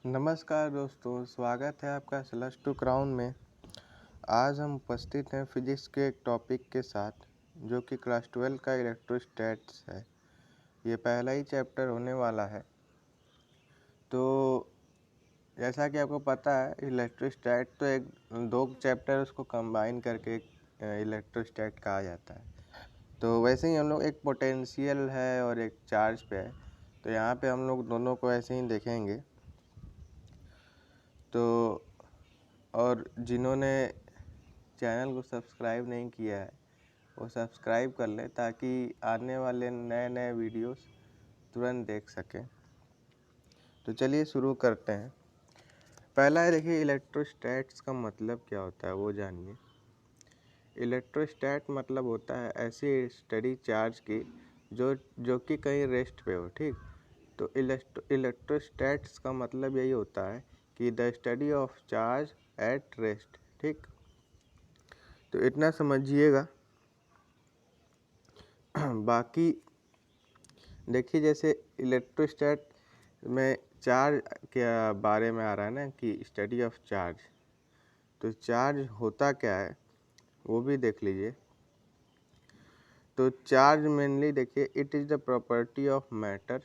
नमस्कार दोस्तों, स्वागत है आपका स्लश टू क्राउन में। आज हम उपस्थित हैं फिजिक्स के एक टॉपिक के साथ जो कि क्लास 12 का इलेक्ट्रोस्टैट्स है। ये पहला ही चैप्टर होने वाला है। तो जैसा कि आपको पता है, इलेक्ट्रोस्टैट तो एक दो चैप्टर उसको कंबाइन करके इलेक्ट्रोस्टैट कहा जाता है। तो वैसे ही हम लोग एक पोटेंशियल है और एक चार्ज पे है, तो यहाँ पे हम लोग दोनों को ऐसे ही देखेंगे। तो और जिन्होंने चैनल को सब्सक्राइब नहीं किया है वो सब्सक्राइब कर लें ताकि आने वाले नए नए वीडियोस तुरंत देख सकें। तो चलिए शुरू करते हैं। पहला है, देखिए इलेक्ट्रोस्टैट्स का मतलब क्या होता है वो जानिए। इलेक्ट्रोस्टैट मतलब होता है ऐसी स्टडी चार्ज की जो कि कहीं रेस्ट पे हो। ठीक, तो इलेक्ट्रोस्टैट्स का मतलब यही होता है कि the study of charge at rest. ठीक, तो इतना समझिएगा। बाकी देखिए, जैसे इलेक्ट्रोस्टैट में चार्ज के बारे में आ रहा है ना कि स्टडी ऑफ चार्ज, तो चार्ज होता क्या है वो भी देख लीजिए। तो चार्ज मेनली देखिए, it is the property of matter.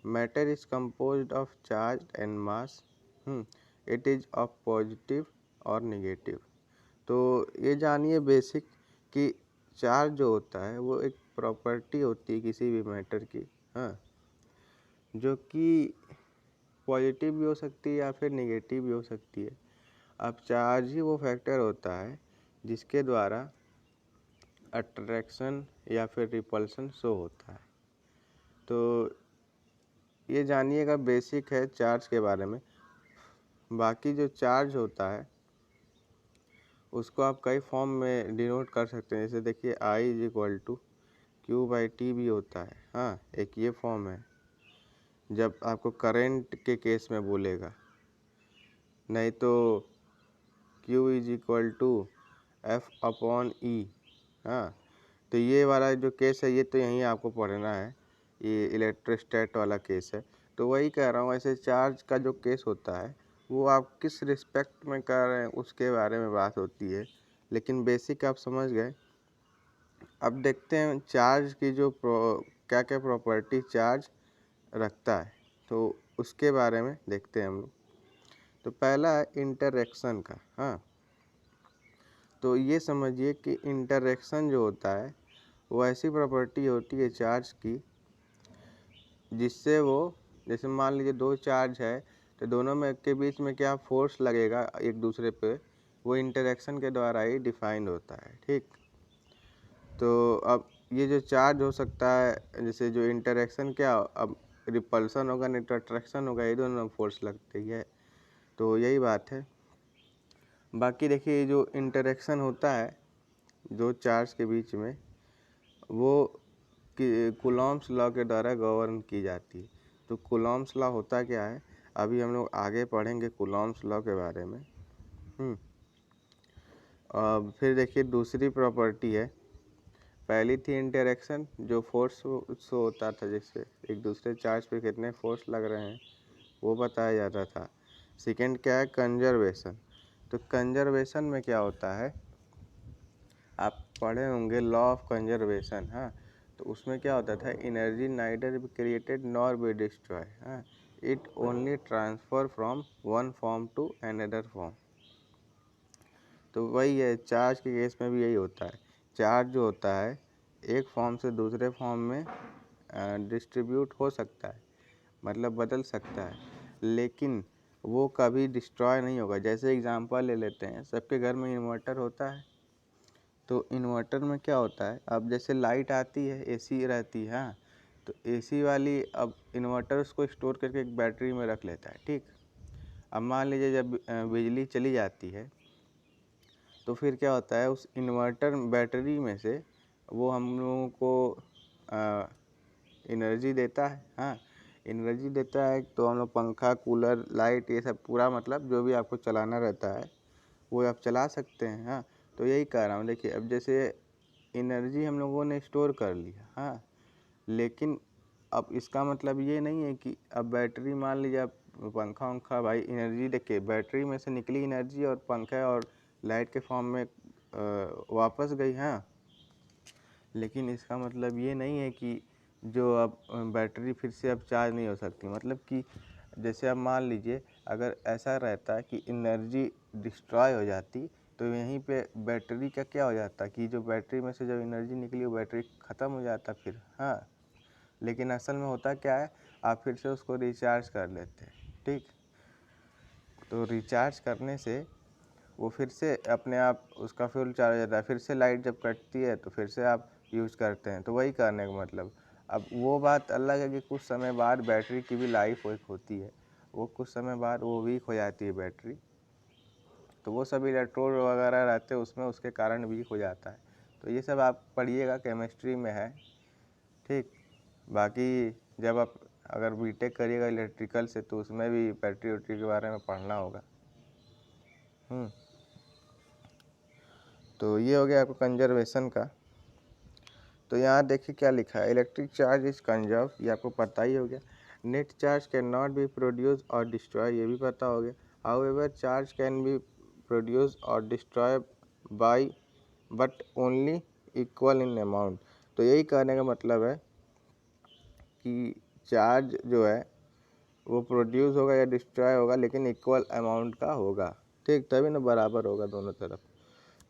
Matter is composed of charge and mass. It is of positive और नेगेटिव। तो ये जानिए बेसिक कि चार्ज जो होता है वो एक प्रॉपर्टी होती है किसी भी मैटर की, हाँ, जो कि पॉजिटिव भी हो सकती है या फिर नेगेटिव भी हो सकती है। अब चार्ज ही वो फैक्टर होता है जिसके द्वारा अट्रैक्शन या फिर रिपल्सन शो होता है। तो ये जानिएगा, बेसिक है चार्ज के बारे में। बाकी जो चार्ज होता है उसको आप कई फॉर्म में डिनोट कर सकते हैं। जैसे देखिए, I is equal to Q by T भी होता है, हाँ, एक ये फॉर्म है जब आपको करंट के केस में बोलेगा। नहीं तो Q is equal to F upon E, हाँ। तो ये वाला जो केस है ये तो यहीं आपको पढ़ना है, ये इलेक्ट्रोस्टैट वाला केस है। तो वही कह रहा हूँ, ऐसे चार्ज का जो केस होता है वो आप किस रिस्पेक्ट में कर रहे हैं उसके बारे में बात होती है, लेकिन बेसिक आप समझ गए। अब देखते हैं चार्ज की जो क्या क्या प्रॉपर्टी चार्ज रखता है, तो उसके बारे में देखते हैं हम लोग। तो पहला है इंटरैक्शन का, हाँ। तो ये समझिए कि इंटरैक्शन जो होता है वो ऐसी प्रॉपर्टी होती है चार्ज की जिससे वो, जैसे मान लीजिए दो चार्ज है तो दोनों में के बीच में क्या फोर्स लगेगा एक दूसरे पे, वो इंटरैक्शन के द्वारा ही डिफाइंड होता है। ठीक, तो अब ये जो चार्ज हो सकता है, जैसे जो इंटरैक्शन क्या, अब रिपल्सन होगा नहीं तो अट्रैक्शन होगा, ये दोनों फोर्स लगती है। तो यही बात है। बाकी देखिए, जो इंटरैक्शन होता है दो चार्ज के बीच में, वो कि कूलॉम्स लॉ के द्वारा गवर्न की जाती है। तो कूलॉम्स लॉ होता क्या है, अभी हम लोग आगे पढ़ेंगे कूलॉम्स लॉ के बारे में। फिर देखिए दूसरी प्रॉपर्टी है, पहली थी इंटरेक्शन, जो फोर्स शो होता था, जिससे एक दूसरे चार्ज पे कितने फोर्स लग रहे हैं वो बताया जाता था। सेकेंड क्या है, कंजर्वेशन। तो कंजर्वेशन में क्या होता है, आप पढ़े होंगे लॉ ऑफ कंजर्वेशन, हाँ। तो उसमें क्या होता था, energy neither be created nor be destroy, हाँ, it only transfer from one form to another form. तो वही है, चार्ज के केस में भी यही होता है। चार्ज जो होता है एक फॉर्म से दूसरे फॉर्म में डिस्ट्रीब्यूट हो सकता है, मतलब बदल सकता है, लेकिन वो कभी डिस्ट्रॉय नहीं होगा। जैसे एग्जांपल ले लेते हैं, सबके घर में इन्वर्टर होता है। तो इन्वर्टर में क्या होता है, अब जैसे लाइट आती है, एसी रहती है, हाँ, तो एसी वाली अब इन्वर्टर उसको स्टोर करके एक बैटरी में रख लेता है। ठीक, अब मान लीजिए जब बिजली चली जाती है तो फिर क्या होता है, उस इन्वर्टर बैटरी में से वो हम लोगों को एनर्जी देता है, हाँ, एनर्जी देता है। तो हम लोग पंखा, कूलर, लाइट, ये सब पूरा मतलब जो भी आपको चलाना रहता है वो आप चला सकते हैं, हाँ। तो यही कह रहा हूँ, देखिए अब जैसे एनर्जी हम लोगों ने स्टोर कर लिया, हाँ, लेकिन अब इसका मतलब ये नहीं है कि अब बैटरी मान लीजिए आप पंखा वंखा भाई एनर्जी देखिए बैटरी में से निकली एनर्जी और पंखा और लाइट के फॉर्म में वापस गई। हाँ, लेकिन इसका मतलब ये नहीं है कि जो अब बैटरी फिर से अब चार्ज नहीं हो सकती। मतलब कि जैसे अब मान लीजिए अगर ऐसा रहता कि एनर्जी डिस्ट्रॉय हो जाती तो यहीं पे बैटरी का क्या हो जाता कि जो बैटरी में से जब एनर्जी निकली वो बैटरी ख़त्म हो जाता फिर। हाँ, लेकिन असल में होता क्या है, आप फिर से उसको रिचार्ज कर लेते हैं। ठीक, तो रिचार्ज करने से वो फिर से अपने आप उसका फ्यूल चार्ज हो जाता है। फिर से लाइट जब कटती है तो फिर से आप यूज़ करते हैं। तो वही करने का मतलब, अब वो बात अलग है कि कुछ समय बाद बैटरी की भी लाइफ वीक होती है, वो कुछ समय बाद वो वीक हो जाती है बैटरी, तो वो सब इलेक्ट्रोड वगैरह रहते हैं उसमें, उसके कारण वीक हो जाता है। तो ये सब आप पढ़िएगा, केमिस्ट्री में है। ठीक, बाकी जब आप अगर बीटेक करिएगा इलेक्ट्रिकल से तो उसमें भी बैटरी वैटरी के बारे में पढ़ना होगा। तो ये हो गया आपको कंजर्वेशन का। तो यहाँ देखिए क्या लिखा है, इलेक्ट्रिक चार्ज इज कंजर्व, ये आपको पता ही हो गया। Net charge can not be produce और डिस्ट्रॉय, ये भी पता हो गया। However charge can be produce और destroy by but only equal in amount. तो यही कहने का मतलब है कि चार्ज जो है वो प्रोड्यूस होगा या डिस्ट्रॉय होगा लेकिन इक्वल अमाउंट का होगा। ठीक, तभी ना बराबर होगा दोनों तरफ।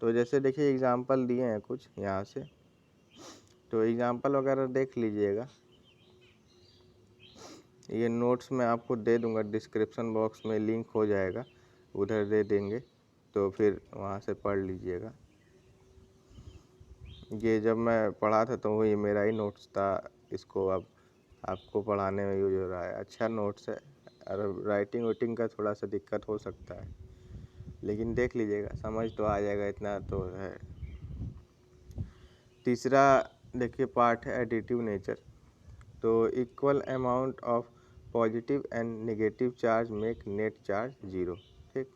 तो जैसे देखिए एग्जांपल दिए हैं कुछ यहाँ से, तो एग्जांपल वगैरह देख लीजिएगा। ये नोट्स में आपको दे दूंगा, डिस्क्रिप्शन बॉक्स में लिंक हो जाएगा, उधर दे देंगे, तो फिर वहाँ से पढ़ लीजिएगा। ये जब मैं पढ़ा था तो वही मेरा ही नोट्स था, इसको अब आपको पढ़ाने में यूज हो रहा है। अच्छा नोट्स है, और राइटिंग वाइटिंग का थोड़ा सा दिक्कत हो सकता है, लेकिन देख लीजिएगा, समझ तो आ जाएगा, इतना तो है। तीसरा देखिए पार्ट है एडिटिव नेचर। तो equal amount of positive and negative charge make net charge zero. ठीक,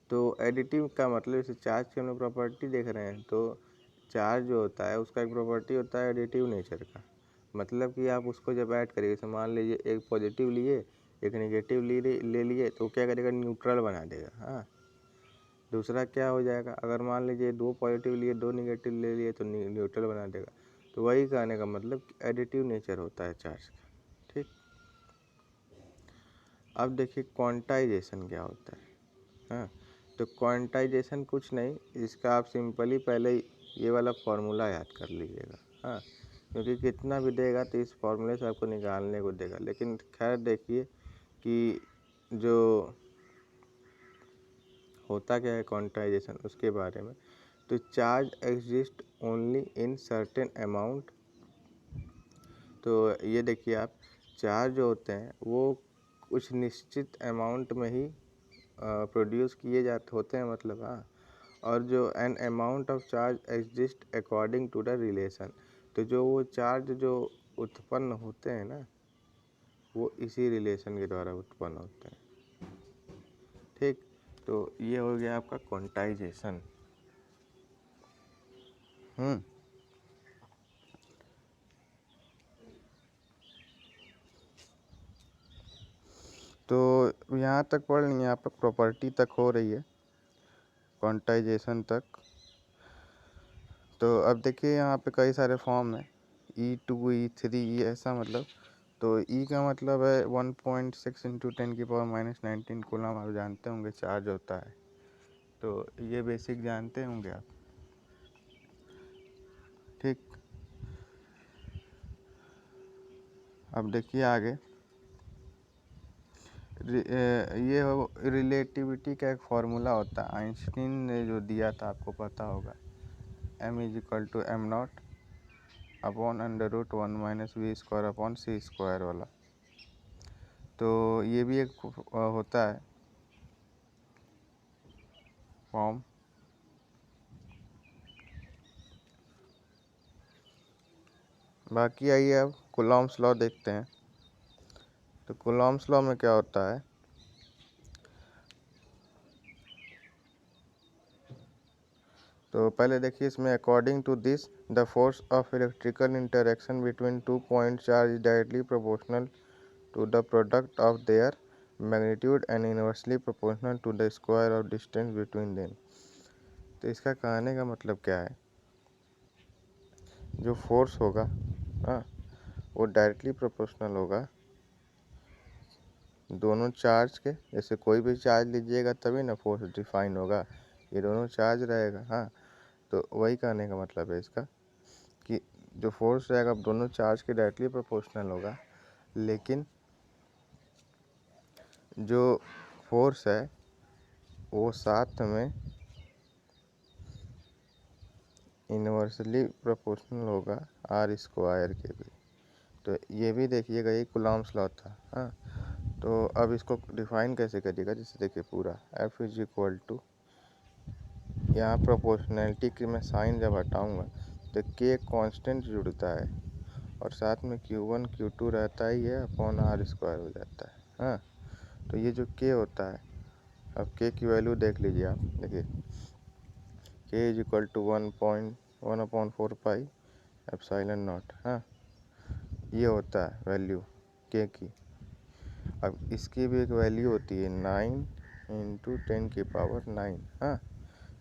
तो एडिटिव का मतलब इसे चार्ज की हम लोग प्रॉपर्टी देख रहे हैं, तो चार्ज जो होता है उसका एक प्रॉपर्टी होता है एडिटिव नेचर का। मतलब कि आप उसको जब ऐड करिए, जैसे मान लीजिए एक पॉजिटिव लिए एक नेगेटिव ले लिए, तो क्या करेगा, न्यूट्रल बना देगा। हाँ, दूसरा क्या हो जाएगा, अगर मान लीजिए दो पॉजिटिव लिए दो नेगेटिव ले लिए तो न्यूट्रल बना देगा। तो वही कहने का मतलब एडिटिव नेचर होता है चार्ज का। ठीक, अब देखिए क्वांटाइजेशन क्या होता है। हाँ, तो क्वांटाइजेशन कुछ नहीं, इसका आप सिंपली पहले ये वाला फार्मूला याद कर लीजिएगा। हाँ, क्योंकि कितना भी देगा तो इस फार्मूले से आपको निकालने को देगा। लेकिन खैर देखिए कि जो होता क्या है क्वांटाइजेशन, उसके बारे में। तो charge exist only in certain amount. तो ये देखिए आप, चार्ज जो होते हैं वो कुछ निश्चित अमाउंट में ही प्रोड्यूस किए जाते होते हैं, मतलब। हाँ, और जो an amount of charge exist according to the relation. तो जो वो चार्ज जो उत्पन्न होते हैं ना, वो इसी रिलेशन के द्वारा उत्पन्न होते हैं। ठीक, तो ये हो गया आपका क्वांटाइजेशन। तो यहाँ तक पढ़ लेंगे, यहाँ पर प्रॉपर्टी तक हो रही है, क्वांटाइजेशन तक। तो अब देखिए यहाँ पे कई सारे फॉर्म है, E2 E3 ऐसा, मतलब। तो E का मतलब है 1.6 × 10⁻⁻19 कूलम, आप जानते होंगे चार्ज होता है। तो ये बेसिक जानते होंगे आप। ठीक, अब देखिए आगे, ये हो रिलेटिविटी का एक फार्मूला होता है, आइंस्टीन ने जो दिया था आपको पता होगा, m=m0 upon √1 - v² upon c² वाला। तो ये भी एक होता है फॉर्म। बाकी आइए अब कूलॉम्स लॉ देखते हैं। तो कूलॉम्स लॉ में क्या होता है, तो पहले देखिए इसमें according to this the force of electrical interaction between 2 point charge is directly proportional to the product of their magnitude and inversely proportional to the square of distance between them. तो इसका कहने का मतलब क्या है, जो फोर्स होगा हाँ वो डायरेक्टली प्रोपोर्शनल होगा दोनों चार्ज के। जैसे कोई भी चार्ज लीजिएगा तभी ना फोर्स डिफाइन होगा, ये दोनों चार्ज रहेगा। हाँ, तो वही कहने का मतलब है इसका कि जो फोर्स रहेगा दोनों चार्ज के डायरेक्टली प्रोपोर्शनल होगा, लेकिन जो फोर्स है वो साथ में इन्वर्सली प्रोपोर्शनल होगा आर स्क्वायर के भी। तो ये भी देखिएगा, ये कूलॉम्स लॉ था। हाँ, तो अब इसको डिफाइन कैसे करिएगा, जैसे देखिए पूरा F इज इक्वल टू, यहाँ प्रोपोर्शनैलिटी की मैं साइन जब हटाऊँगा तो K कांस्टेंट जुड़ता है और साथ में Q1 Q2 रहता ही है अपॉन आर स्क्वायर हो जाता है। हाँ, तो ये जो K होता है, अब K की वैल्यू देख लीजिए आप, देखिए K is equal to 1.1/4 pi epsilon naught. हाँ, ये होता है वैल्यू K की। अब इसकी भी एक वैल्यू होती है 9 इंटू 10⁻⁹। हाँ,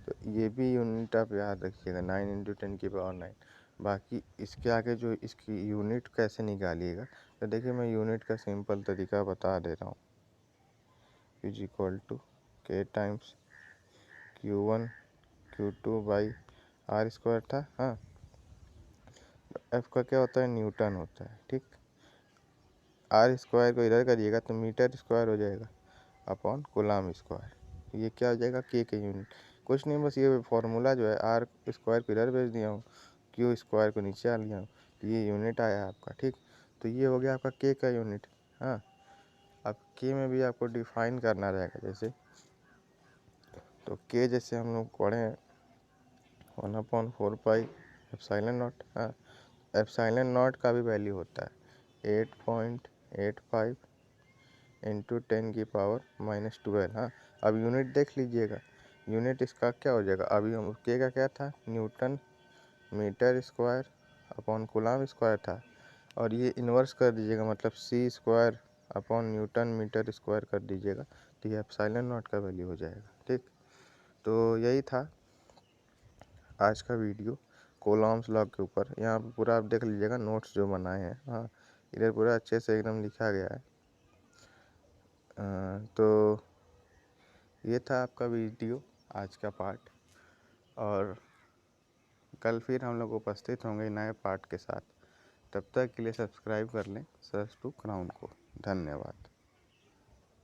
तो ये भी यूनिट आप याद रखिएगा, 9 इंटू 10⁻⁹। बाकी इसके आगे जो इसकी यूनिट कैसे निकालिएगा, तो देखिए मैं यूनिट का सिंपल तरीका बता दे रहा हूँ। Is equal to K times Q1 Q2 by r square था। हाँ, F का क्या होता है, न्यूटन होता है। ठीक, आर स्क्वायर को इधर करिएगा तो मीटर स्क्वायर हो जाएगा अपॉन कूलम स्क्वायर। ये क्या हो जाएगा, K के यूनिट। कुछ नहीं, बस ये फार्मूला जो है आर स्क्वायर को इधर भेज दिया हूँ, Q स्क्वायर को नीचे आ लिया हूँ, तो ये यूनिट आया आपका। ठीक, तो ये हो गया आपका K का यूनिट। हाँ, अब K में भी आपको डिफाइन करना रहेगा, जैसे तो K जैसे हम लोग पढ़े हैं 1/4 पाई एप्सिलॉन नॉट। हाँ, एप्सिलॉन नॉट का भी वैल्यू होता है 8.85 इंटू 10⁻⁻12। हाँ, अब यूनिट देख लीजिएगा, यूनिट इसका क्या हो जाएगा, अभी हम K का क्या था, newton metre square upon coulomb square था, और ये इन्वर्स कर दीजिएगा, मतलब C square upon newton metre square कर दीजिएगा, तो ये एप्सिलॉन नॉट का वैल्यू हो जाएगा। ठीक, तो यही था आज का वीडियो कूलॉम्स लॉ के ऊपर। यहाँ पर पूरा आप देख लीजिएगा नोट्स जो बनाए हैं। हाँ, इधर पूरा अच्छे से एकदम लिखा गया है। तो ये था आपका वीडियो, आज का पार्ट, और कल फिर हम लोग उपस्थित होंगे नए पार्ट के साथ। तब तक के लिए सब्सक्राइब कर लें सर्च टू क्राउन को। धन्यवाद।